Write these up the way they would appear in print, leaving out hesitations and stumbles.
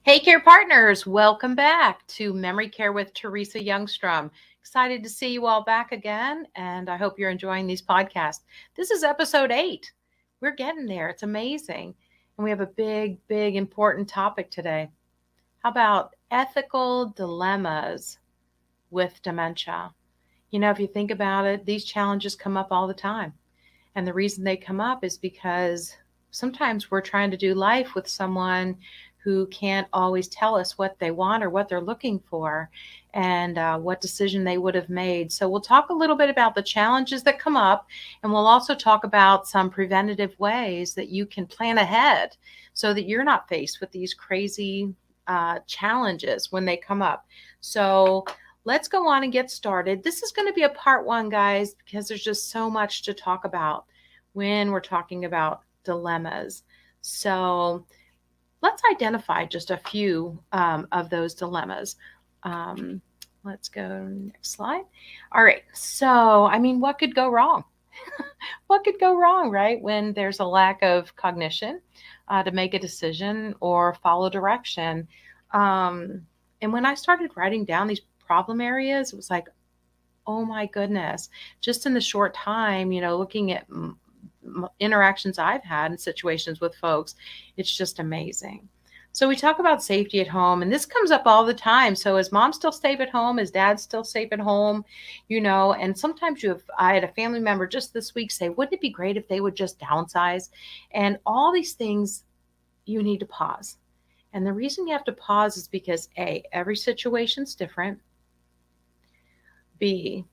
Hey, Care Partners, welcome back to Memory Care with Teresa Youngstrom. Excited to see you all back again, and I hope you're enjoying these podcasts. This is episode 8. We're getting there. It's amazing. And we have a big, important topic today. How about ethical dilemmas with dementia? If you think about it, these challenges come up all the time. And the reason they come up is because sometimes we're trying to do life with someone who can't always tell us what they want or what they're looking for and what decision they would have made. So we'll talk a little bit about the challenges that come up, and we'll also talk about some preventative ways that you can plan ahead so that you're not faced with these crazy challenges when they come up. So let's go on and get started. This is going to be a part 1, guys, because there's just so much to talk about when we're talking about dilemmas. So let's identify just a few of those dilemmas. Let's go next slide. All right. So, what could go wrong? What could go wrong, right? When there's a lack of cognition to make a decision or follow direction. And when I started writing down these problem areas, it was like, oh my goodness, just in the short time, looking at interactions I've had in situations with folks, it's just amazing. So we talk about safety at home, and this comes up all the time. So is mom still safe at home? Is dad still safe at home? And sometimes I had a family member just this week say, wouldn't it be great if they would just downsize? And all these things, you need to pause. And the reason you have to pause is because A, every situation's different. B,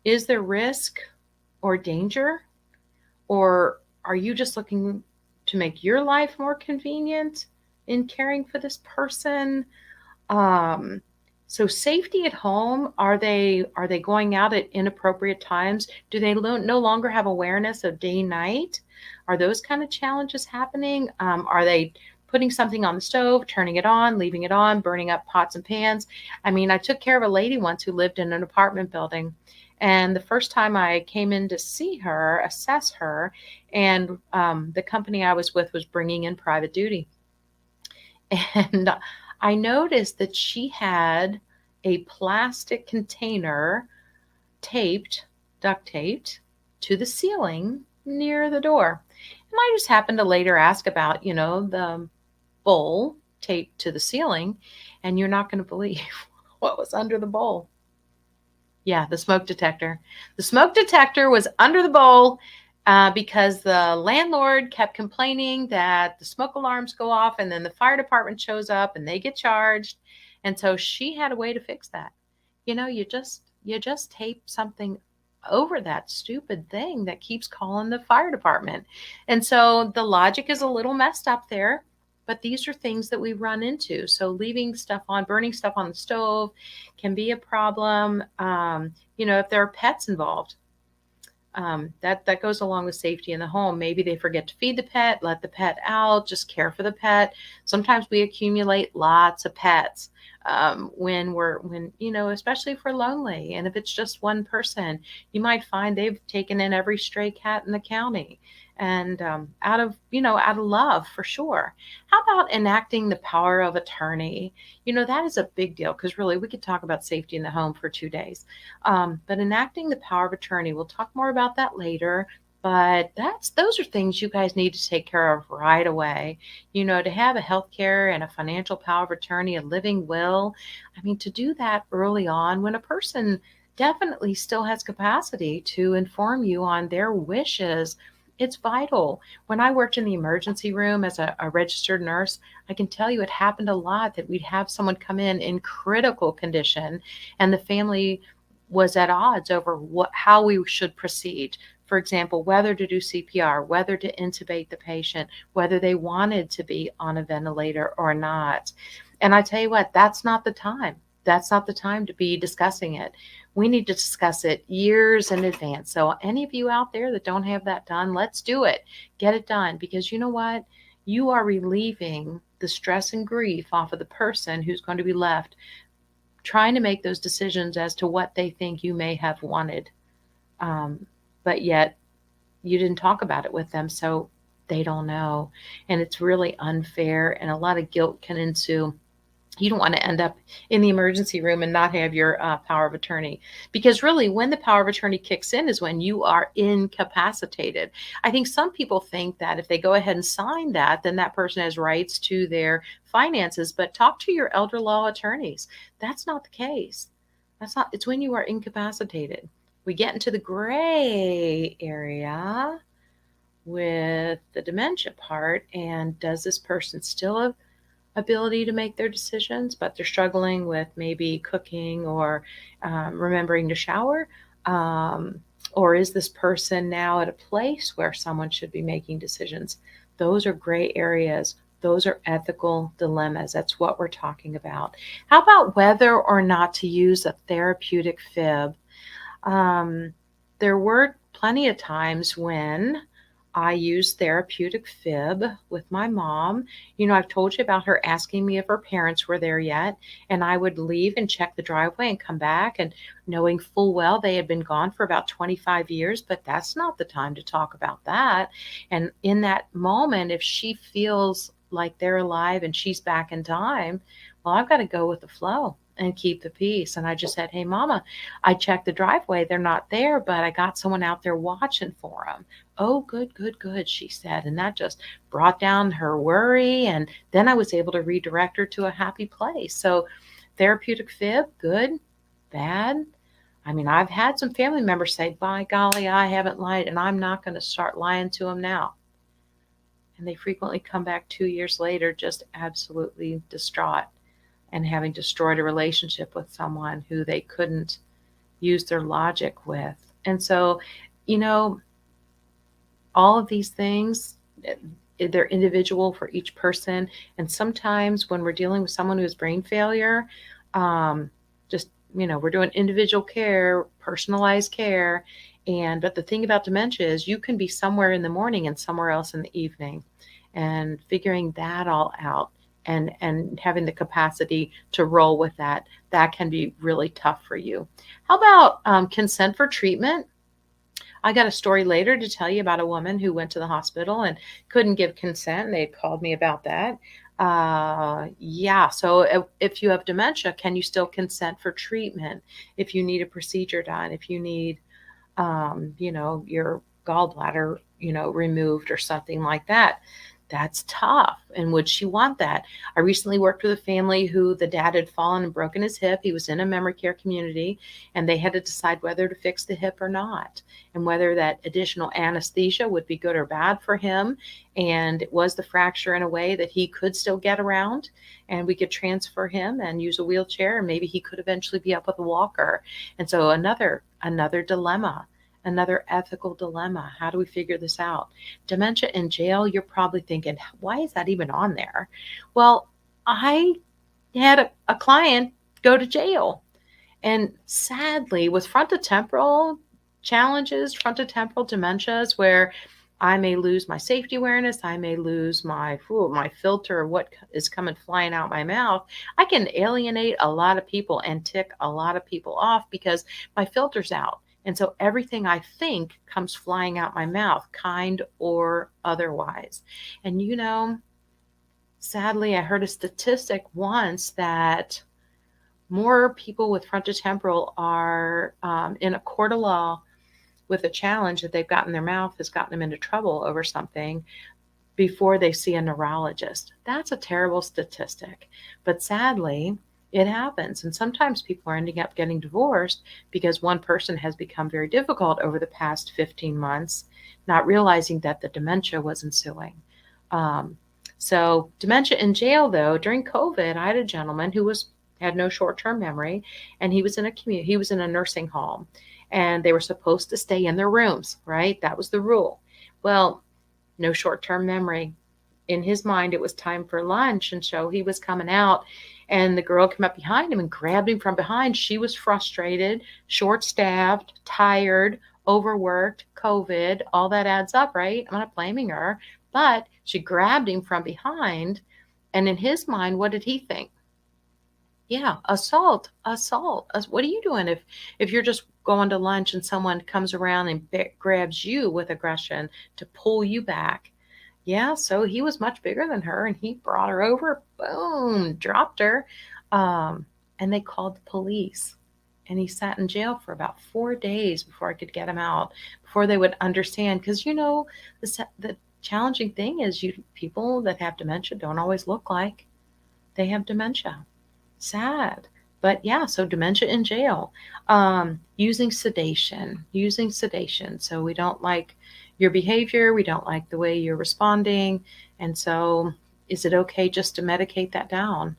is there risk or danger? Or are you just looking to make your life more convenient in caring for this person? So safety at home, are they going out at inappropriate times? Do they no longer have awareness of day, night? Are those kind of challenges happening? Are they putting something on the stove, turning it on, leaving it on, burning up pots and pans? I took care of a lady once who lived in an apartment building. And the first time I came in to see her, assess her, and the company I was with was bringing in private duty. And I noticed that she had a plastic container duct taped to the ceiling near the door. And I just happened to later ask about, the bowl taped to the ceiling. And you're not going to believe what was under the bowl. Yeah, the smoke detector. The smoke detector was under the bowl because the landlord kept complaining that the smoke alarms go off and then the fire department shows up and they get charged. And so she had a way to fix that. You just tape something over that stupid thing that keeps calling the fire department. And so the logic is a little messed up there. But these are things that we run into. So leaving stuff on, burning stuff on the stove can be a problem. If there are pets involved, that goes along with safety in the home. Maybe they forget to feed the pet, let the pet out, just care for the pet. Sometimes we accumulate lots of pets especially if we're lonely. And if it's just one person, you might find they've taken in every stray cat in the county. And out of love, for sure. How about enacting the power of attorney? That is a big deal because really we could talk about safety in the home for 2 days. But enacting the power of attorney, we'll talk more about that later. But those are things you guys need to take care of right away. To have a healthcare and a financial power of attorney, a living will. To do that early on when a person definitely still has capacity to inform you on their wishes. It's vital. When I worked in the emergency room as a registered nurse, I can tell you it happened a lot that we'd have someone come in critical condition and the family was at odds over how we should proceed. For example, whether to do CPR, whether to intubate the patient, whether they wanted to be on a ventilator or not. And I tell you what, that's not the time. That's not the time to be discussing it. We need to discuss it years in advance. So any of you out there that don't have that done, let's do it. Get it done, because you know what? You are relieving the stress and grief off of the person who's going to be left trying to make those decisions as to what they think you may have wanted. But yet you didn't talk about it with them, so they don't know. And it's really unfair, and a lot of guilt can ensue. You don't want to end up in the emergency room and not have your power of attorney, because really when the power of attorney kicks in is when you are incapacitated. I think some people think that if they go ahead and sign that, then that person has rights to their finances, but talk to your elder law attorneys. That's not the case. It's when you are incapacitated. We get into the gray area with the dementia part, and does this person still have ability to make their decisions, but they're struggling with maybe cooking or remembering to shower? Or is this person now at a place where someone should be making decisions? Those are gray areas. Those are ethical dilemmas. That's what we're talking about. How about whether or not to use a therapeutic fib? There were plenty of times when I used therapeutic fib with my mom. I've told you about her asking me if her parents were there yet, and I would leave and check the driveway and come back, and knowing full well they had been gone for about 25 years, but that's not the time to talk about that. And in that moment, if she feels like they're alive and she's back in time, well, I've got to go with the flow and keep the peace. And I just said, hey, Mama, I checked the driveway. They're not there, but I got someone out there watching for them. Oh, good, good, good, she said. And that just brought down her worry. And then I was able to redirect her to a happy place. So therapeutic fib, good, bad. I mean, I've had some family members say, by golly, I haven't lied, and I'm not going to start lying to them now. And they frequently come back 2 years later just absolutely distraught and having destroyed a relationship with someone who they couldn't use their logic with. And so, all of these things, they're individual for each person. And sometimes when we're dealing with someone who has brain failure, we're doing individual care, personalized care. But the thing about dementia is you can be somewhere in the morning and somewhere else in the evening, and figuring that all out and having the capacity to roll with that can be really tough for you. How about consent for treatment? I got a story later to tell you about a woman who went to the hospital and couldn't give consent. They had called me about that. So if you have dementia, can you still consent for treatment? If you need a procedure done, if you need, your gallbladder, removed or something like that. That's tough. And would she want that? I recently worked with a family who the dad had fallen and broken his hip. He was in a memory care community, and they had to decide whether to fix the hip or not, and whether that additional anesthesia would be good or bad for him. And it was the fracture in a way that he could still get around, and we could transfer him and use a wheelchair, and maybe he could eventually be up with a walker. And so another dilemma. Another ethical dilemma. How do we figure this out? Dementia in jail, you're probably thinking, why is that even on there? Well, I had a client go to jail. And sadly, with frontotemporal challenges, frontotemporal dementias, where I may lose my safety awareness, I may lose my filter of what is coming flying out my mouth, I can alienate a lot of people and tick a lot of people off because my filter's out. And so everything I think comes flying out my mouth, kind or otherwise. And sadly, I heard a statistic once that more people with frontotemporal are in a court of law with a challenge that they've got in their mouth has gotten them into trouble over something before they see a neurologist. That's a terrible statistic. But sadly, it happens. And sometimes people are ending up getting divorced because one person has become very difficult over the past 15 months, not realizing that the dementia was ensuing. So dementia in jail, though, during COVID, I had a gentleman who had no short-term memory, and he was in a nursing home, and they were supposed to stay in their rooms, right? That was the rule. Well, no short-term memory. In his mind, it was time for lunch, and so he was coming out, and the girl came up behind him and grabbed him from behind. She was frustrated, short-staffed, tired, overworked, COVID, all that adds up, right? I'm not blaming her, but she grabbed him from behind, and in his mind, what did he think? Yeah, assault. What are you doing if you're just going to lunch and someone comes around and grabs you with aggression to pull you back? Yeah, so he was much bigger than her and he brought her over, boom, dropped her. Um, and they called the police. And he sat in jail for about 4 days before I could get him out, before they would understand. Because, the challenging thing is people that have dementia don't always look like they have dementia. Sad. But yeah, so dementia in jail. Using sedation. So we don't like your behavior, we don't like the way you're responding. And so is it okay just to medicate that down?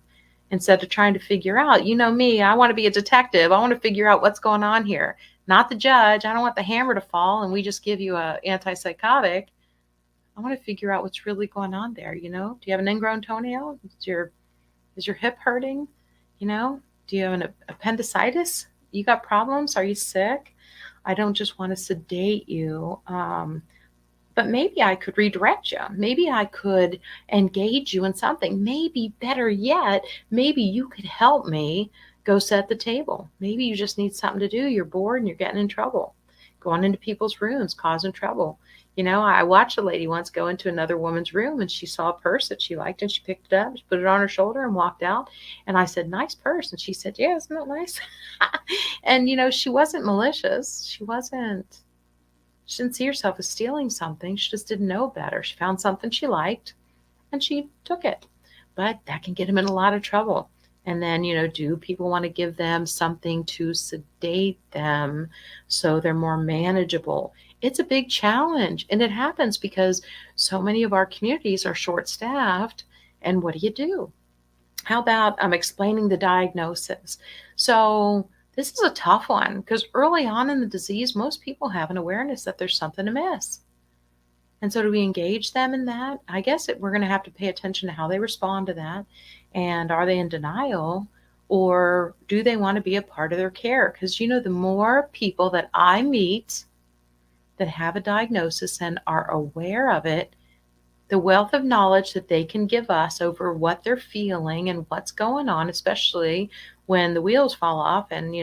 Instead of trying to figure out, me, I want to be a detective. I want to figure out what's going on here. Not the judge. I don't want the hammer to fall and we just give you a antipsychotic. I want to figure out what's really going on there. Do you have an ingrown toenail? Is your hip hurting? Do you have an appendicitis? You got problems? Are you sick? I don't just want to sedate you. But maybe I could redirect you. Maybe I could engage you in something. Maybe better yet, maybe you could help me go set the table. Maybe you just need something to do. You're bored and you're getting in trouble. Going into people's rooms, causing trouble. I watched a lady once go into another woman's room and she saw a purse that she liked and she picked it up, she put it on her shoulder and walked out. And I said, "Nice purse." And she said, "Yeah, isn't that nice?" And, she wasn't malicious. She didn't see herself as stealing something. She just didn't know better. She found something she liked and she took it. But that can get them in a lot of trouble. And then, do people want to give them something to sedate them so they're more manageable? It's a big challenge. And it happens because so many of our communities are short-staffed. And what do? How about explaining the diagnosis? So this is a tough one because early on in the disease, most people have an awareness that there's something amiss. And so do we engage them in that? I guess we're going to have to pay attention to how they respond to that. And are they in denial or do they want to be a part of their care? Because, the more people that I meet that have a diagnosis and are aware of it, the wealth of knowledge that they can give us over what they're feeling and what's going on, especially when the wheels fall off and,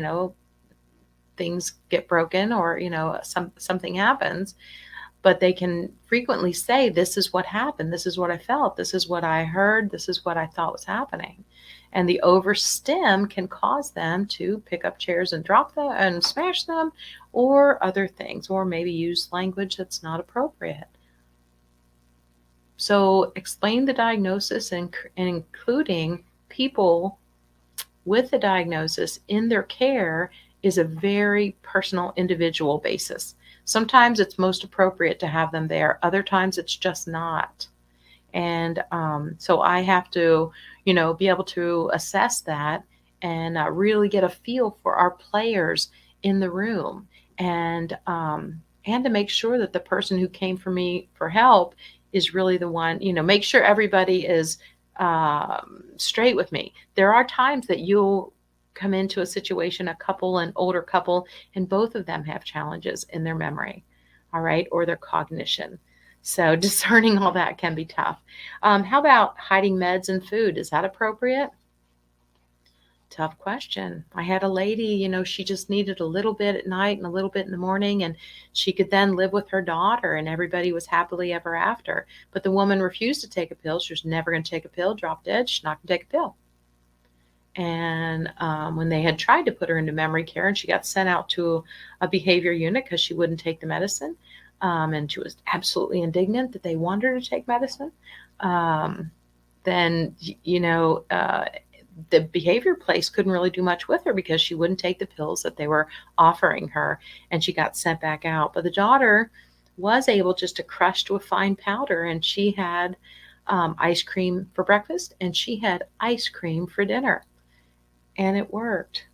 things get broken or, something happens, but they can frequently say, "This is what happened. This is what I felt. This is what I heard. This is what I thought was happening." And the overstim can cause them to pick up chairs and drop them and smash them or other things, or maybe use language that's not appropriate. So explain the diagnosis and including people with the diagnosis in their care is a very personal, individual basis. Sometimes it's most appropriate to have them there. Other times it's just not. And so I have to, be able to assess that and really get a feel for our players in the room and to make sure that the person who came for me for help is really the one, make sure everybody is straight with me. There are times that you'll come into a situation, an older couple, and both of them have challenges in their memory, all right, or their cognition. So discerning all that can be tough. How about hiding meds and food? Is that appropriate? Tough question. I had a lady, she just needed a little bit at night and a little bit in the morning, and she could then live with her daughter, and everybody was happily ever after. But the woman refused to take a pill. She was never going to take a pill, dropped dead. She's not going to take a pill. And when they had tried to put her into memory care and she got sent out to a behavior unit because she wouldn't take the medicine, and she was absolutely indignant that they wanted her to take medicine, then, the behavior place couldn't really do much with her because she wouldn't take the pills that they were offering her, and she got sent back out. But the daughter was able just to crush to a fine powder, and she had ice cream for breakfast and she had ice cream for dinner, and it worked.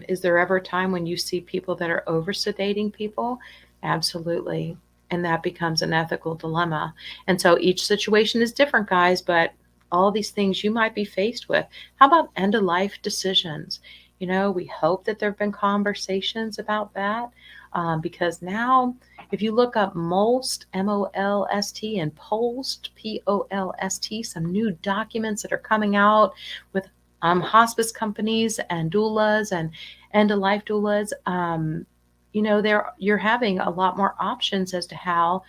Is there ever a time when you see people that are over sedating people? Absolutely. And that becomes an ethical dilemma. And so each situation is different, guys, but all these things you might be faced with. How about end of life decisions? We hope that there have been conversations about that, because now if you look up MOLST, MOLST, and POLST, POLST, some new documents that are coming out with hospice companies and doulas and end of life doulas, you're having a lot more options as to how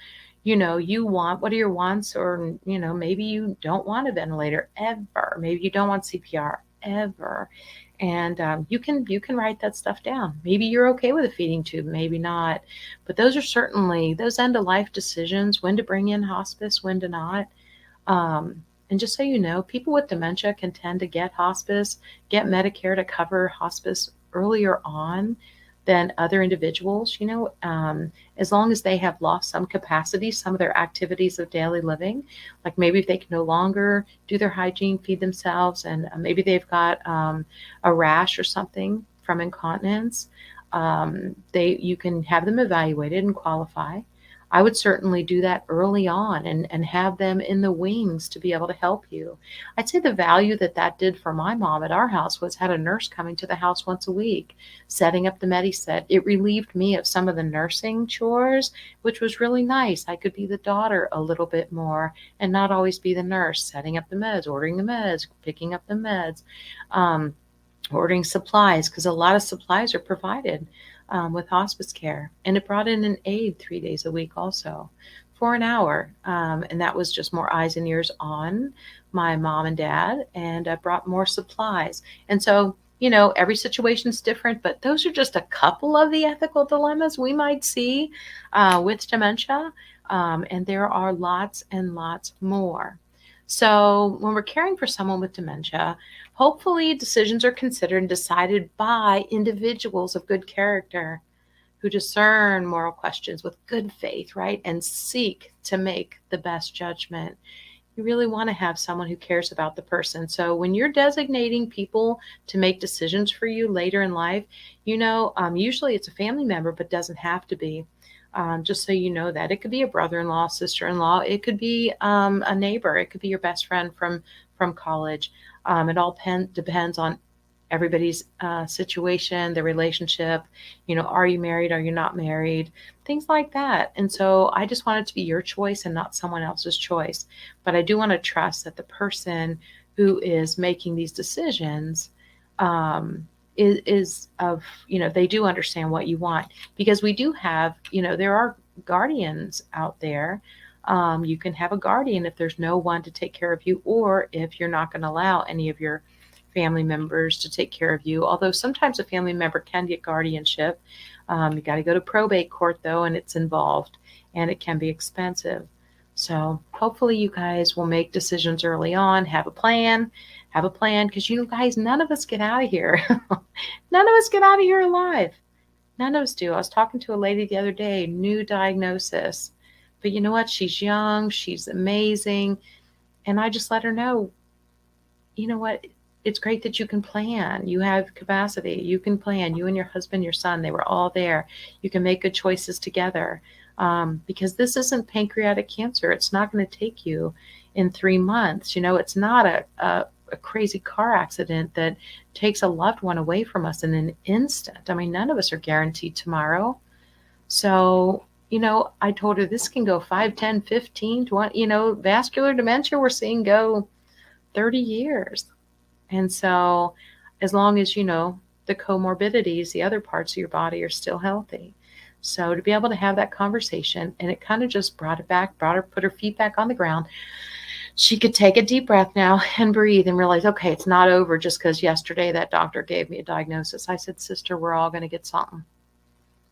what are your wants, or, maybe you don't want a ventilator ever. Maybe you don't want CPR ever. And you can write that stuff down. Maybe you're okay with a feeding tube, maybe not. But those are certainly those end of life decisions, when to bring in hospice, when to not. And just so you know, people with dementia can tend to get hospice, get Medicare to cover hospice earlier on than other individuals, as long as they have lost some capacity, some of their activities of daily living. Like maybe if they can no longer do their hygiene, feed themselves, and maybe they've got a rash or something from incontinence, you can have them evaluated and qualify. I would certainly do that early on and have them in the wings to be able to help you. I'd say the value that did for my mom at our house was had a nurse coming to the house once a week, setting up the Medi-Set. It relieved me of some of the nursing chores, which was really nice. I could be the daughter a little bit more and not always be the nurse, setting up the meds, ordering the meds, picking up the meds, ordering supplies, because a lot of supplies are provided with hospice care. And it brought in an aide 3 days a week also for an hour. And that was just more eyes and ears on my mom and dad, and brought more supplies. And so, every situation's different, but those are just a couple of the ethical dilemmas we might see with dementia. And there are lots and lots more. So when we're caring for someone with dementia, hopefully decisions are considered and decided by individuals of good character who discern moral questions with good faith, right? And seek to make the best judgment. You really want to have someone who cares about the person. So when you're designating people to make decisions for you later in life, usually it's a family member, but doesn't have to be. Just so you know that. It could be a brother-in-law, sister-in-law. It could be a neighbor. It could be your best friend from college. It all depends on everybody's situation, their relationship. Are you married? Are you not married? Things like that. And so I just want it to be your choice and not someone else's choice. But I do want to trust that the person who is making these decisions is of, they do understand what you want, because we do have, there are guardians out there. You can have a guardian if there's no one to take care of you, or if you're not going to allow any of your family members to take care of you. Although sometimes a family member can get guardianship. You got to go to probate court though, and it's involved, and it can be expensive. So hopefully you guys will make decisions early on, have a plan, because guys, none of us get out of here. None of us get out of here alive. None of us do. I was talking to a lady the other day, new diagnosis, but you know what? She's young, she's amazing. And I just let her know, you know what? It's great that you can plan. You have capacity. You can plan. You and your husband, your son, they were all there. You can make good choices together. Because this isn't pancreatic cancer. It's not going to take you in 3 months. It's not a crazy car accident that takes a loved one away from us in an instant. I mean, none of us are guaranteed tomorrow. So, I told her this can go 5, 10, 15, 20, vascular dementia we're seeing go 30 years. And so as long as, the comorbidities, the other parts of your body are still healthy. So to be able to have that conversation, and it kind of just put her feet back on the ground. She could take a deep breath now and breathe and realize, okay, it's not over just because yesterday that doctor gave me a diagnosis. I said, sister, we're all going to get something.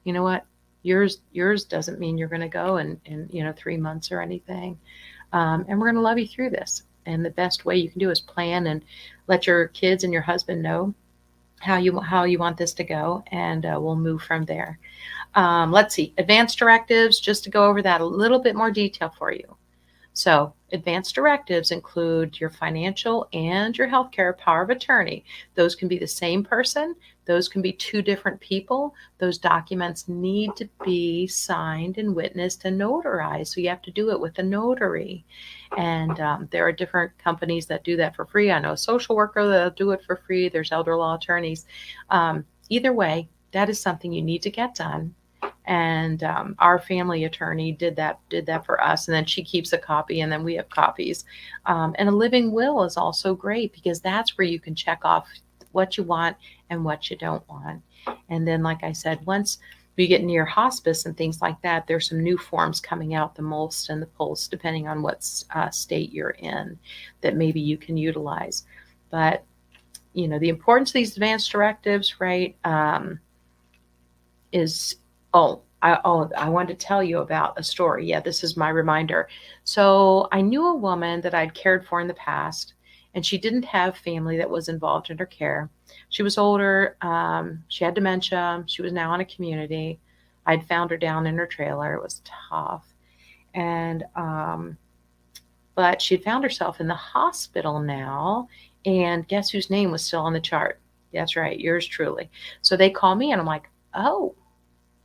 You know what? Yours doesn't mean you're going to go in 3 months or anything. And we're going to love you through this. And the best way you can do is plan and let your kids and your husband know how you want this to go, and we'll move from there. Let's see, advanced directives, just to go over that a little bit more detail for you. So advanced directives include your financial and your healthcare power of attorney. Those can be the same person. Those can be 2 different people. Those documents need to be signed and witnessed and notarized. So you have to do it with a notary. And there are different companies that do that for free. I know a social worker that'll do it for free. There's elder law attorneys. Either way, that is something you need to get done. And our family attorney did that for us, and then she keeps a copy, and then we have copies. And a living will is also great, because that's where you can check off what you want and what you don't want. And then, like I said, once we get near hospice and things like that, there's some new forms coming out, the MOLST and the PULST, depending on what state you're in, that maybe you can utilize. But, the importance of these advanced directives, right, is, I wanted to tell you about a story. Yeah, this is my reminder. So I knew a woman that I'd cared for in the past, and she didn't have family that was involved in her care. She was older. She had dementia. She was now in a community. I'd found her down in her trailer. It was tough. And, but she'd found herself in the hospital now. And guess whose name was still on the chart? That's right, yours truly. So they call me and I'm like, oh,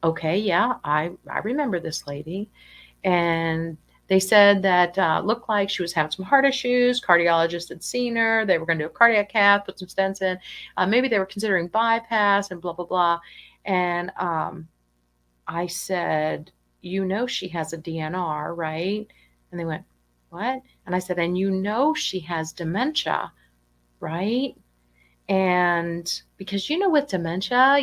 okay, yeah, I remember this lady. And they said that looked like she was having some heart issues. Cardiologist had seen her. They were going to do a cardiac cath, put some stents in. Maybe they were considering bypass and blah, blah, blah. And I said, she has a DNR, right? And they went, what? And I said, and she has dementia, right? And because, with dementia,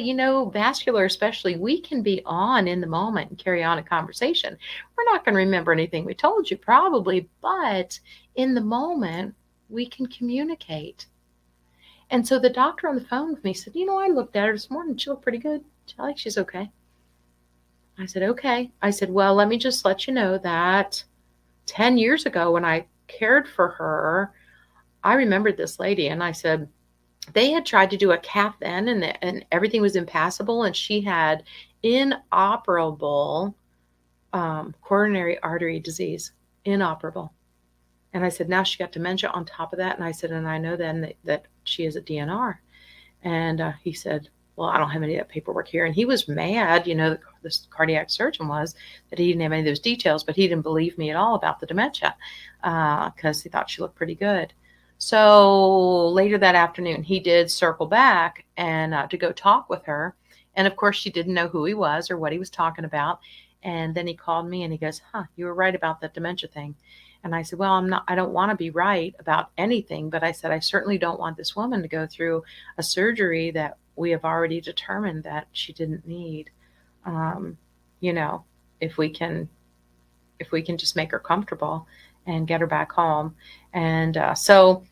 vascular especially, we can be on in the moment and carry on a conversation. We're not going to remember anything we told you probably, but in the moment, we can communicate. And so the doctor on the phone with me said, I looked at her this morning. She looked pretty good. I think she's okay. I said, okay. I said, well, let me just let you know that 10 years ago when I cared for her, I remembered this lady. And I said, they had tried to do a cath then and everything was impassable. And she had inoperable coronary artery disease, inoperable. And I said, now she got dementia on top of that. And I said, and I know then that she is a DNR. And he said, well, I don't have any of that paperwork here. And he was mad, this cardiac surgeon was, that he didn't have any of those details, but he didn't believe me at all about the dementia because he thought she looked pretty good. So later that afternoon, he did circle back and to go talk with her. And of course, she didn't know who he was or what he was talking about. And then he called me and he goes, you were right about that dementia thing. And I said, well, I don't want to be right about anything. But I said, I certainly don't want this woman to go through a surgery that we have already determined that she didn't need. If we can just make her comfortable and get her back home. And so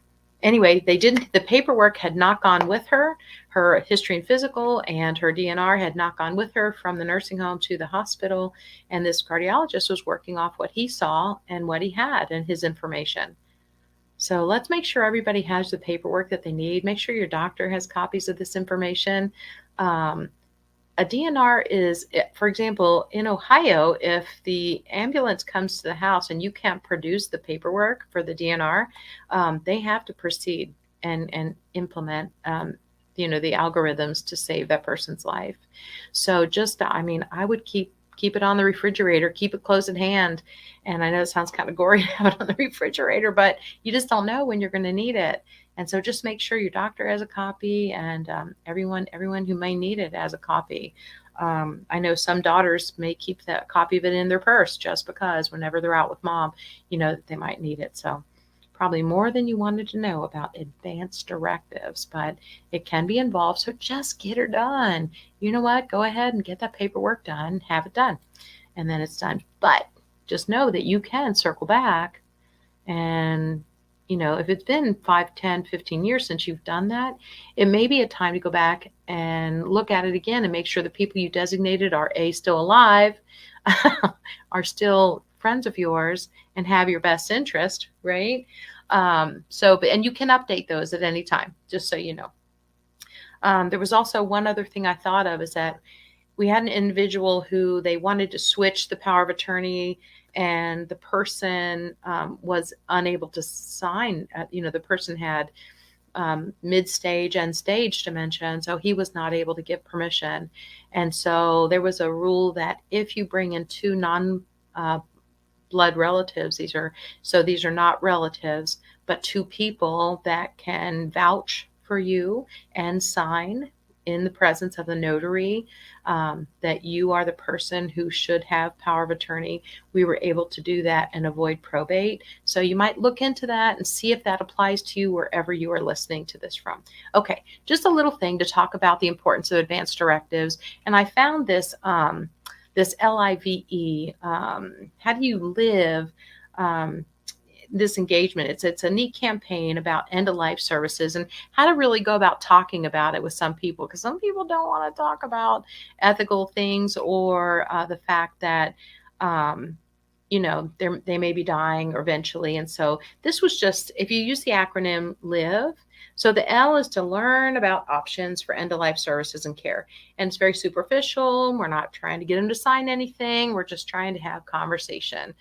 anyway, the paperwork had not gone with her. Her history and physical and her DNR had not gone with her from the nursing home to the hospital. And this cardiologist was working off what he saw and what he had and his information. So let's make sure everybody has the paperwork that they need. Make sure your doctor has copies of this information. A DNR is, for example, in Ohio, if the ambulance comes to the house and you can't produce the paperwork for the DNR, they have to proceed and implement, the algorithms to save that person's life. So I would keep it on the refrigerator, keep it close at hand. And I know it sounds kind of gory to have it on the refrigerator, but you just don't know when you're going to need it. And so just make sure your doctor has a copy and everyone who may need it has a copy. I know some daughters may keep that copy of it in their purse just because whenever they're out with mom, that they might need it. So probably more than you wanted to know about advanced directives, but it can be involved. So just get her done. You know what? Go ahead and get that paperwork done, have it done, and then it's done. But just know that you can circle back and if it's been 5, 10, 15 years since you've done that, it may be a time to go back and look at it again and make sure the people you designated are still alive, are still friends of yours and have your best interest, right? And you can update those at any time, just so you know. There was also one other thing I thought of is that we had an individual who they wanted to switch the power of attorney and the person was unable to sign. The person had mid-stage and stage dementia, and so he was not able to give permission. And so there was a rule that if you bring in two non-blood relatives, these are not relatives, but two people that can vouch for you and sign in the presence of the notary, that you are the person who should have power of attorney. We were able to do that and avoid probate. So you might look into that and see if that applies to you wherever you are listening to this from. Okay, just a little thing to talk about the importance of advanced directives. And I found this LIVE, how do you live, this engagement. It's a neat campaign about end-of-life services and how to really go about talking about it with some people, because some people don't want to talk about ethical things or the fact that they may be dying eventually. And so this was just, if you use the acronym LIVE, so the L is to learn about options for end-of-life services and care. And it's very superficial. We're not trying to get them to sign anything. We're just trying to have conversation.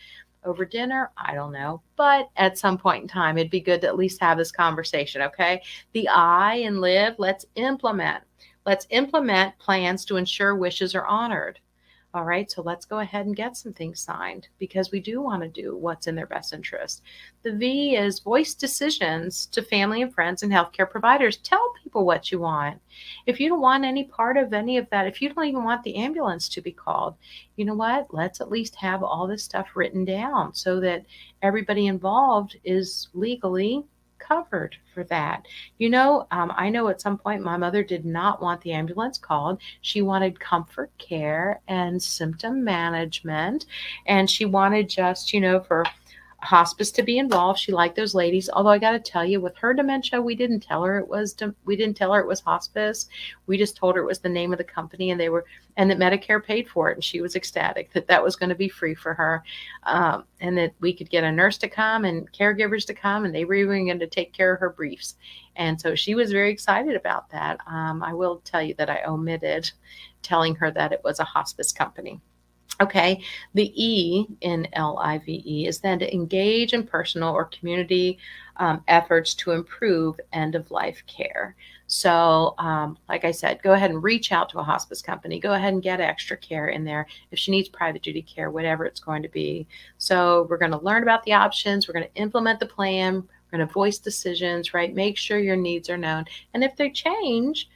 Over dinner, I don't know, but at some point in time, it'd be good to at least have this conversation, okay? The I in LIVE, let's implement. Let's implement plans to ensure wishes are honored. All right, so let's go ahead and get some things signed, because we do want to do what's in their best interest. The V is voice decisions to family and friends and healthcare providers. Tell people what you want. If you don't want any part of any of that, if you don't even want the ambulance to be called, you know what? Let's at least have all this stuff written down so that everybody involved is legally covered for that. I know at some point my mother did not want the ambulance called. She wanted comfort care and symptom management, and she wanted just, for hospice to be involved. She liked those ladies. Although I got to tell you, with her dementia, we didn't tell her it was hospice. We just told her it was the name of the company, and that Medicare paid for it, and she was ecstatic that was going to be free for her, and that we could get a nurse to come and caregivers to come, and they were even going to take care of her briefs. And so she was very excited about that. I will tell you that I omitted telling her that it was a hospice company. Okay, the E in LIVE is then to engage in personal or community efforts to improve end-of-life care. So, like I said, go ahead and reach out to a hospice company. Go ahead and get extra care in there if she needs private duty care, whatever it's going to be. So we're going to learn about the options. We're going to implement the plan. We're going to voice decisions, right? Make sure your needs are known. And if they change,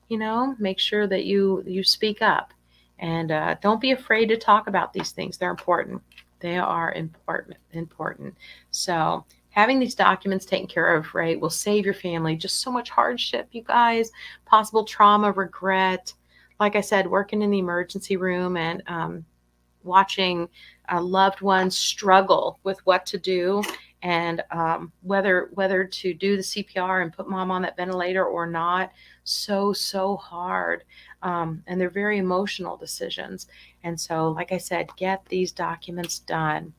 make sure that you speak up. And don't be afraid to talk about these things. They're important. They are important. So having these documents taken care of, right, will save your family just so much hardship, you guys, possible trauma, regret. Like I said, working in the emergency room and watching loved ones struggle with what to do and whether to do the CPR and put mom on that ventilator or not. So hard. And they're very emotional decisions. And so, like I said, get these documents done.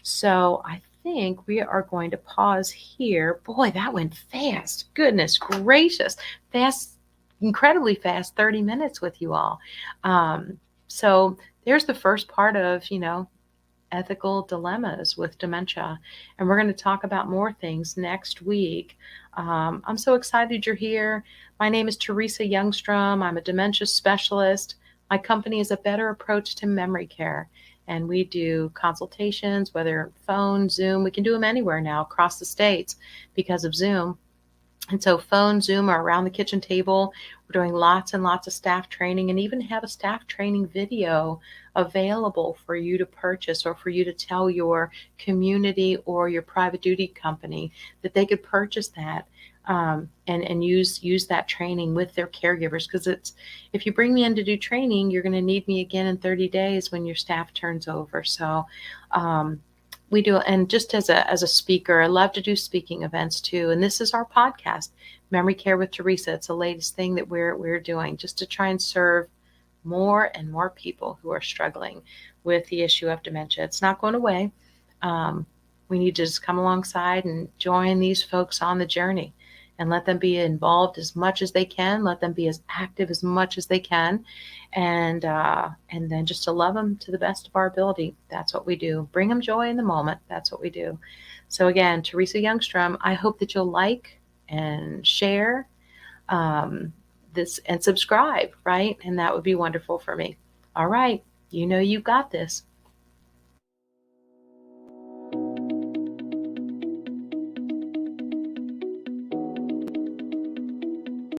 So I think we are going to pause here. Boy, that went fast. Goodness gracious. Fast, incredibly fast, 30 minutes with you all. So there's the first part of, ethical dilemmas with dementia. And we're going to talk about more things next week. I'm so excited you're here. My name is Teresa Youngstrom. I'm a dementia specialist. My company is A Better Approach to Memory Care. And we do consultations, whether phone, Zoom. We can do them anywhere now across the states because of Zoom. And so phone, Zoom, or around the kitchen table. We're doing lots and lots of staff training, and even have a staff training video available for you to purchase, or for you to tell your community or your private duty company that they could purchase that and use that training with their caregivers. Because if you bring me in to do training, you're going to need me again in 30 days when your staff turns over. So we do, and just as a speaker, I love to do speaking events too. And this is our podcast, Memory Care with Teresa. It's the latest thing that we're doing, just to try and serve more and more people who are struggling with the issue of dementia. It's not going away. We need to just come alongside and join these folks on the journey and let them be involved as much as they can. Let them be as active as much as they can. And then just to love them to the best of our ability. That's what we do. Bring them joy in the moment. That's what we do. So again, Teresa Youngstrom, I hope that you'll like and share this and subscribe, right? And that would be wonderful for me. All right. You got this.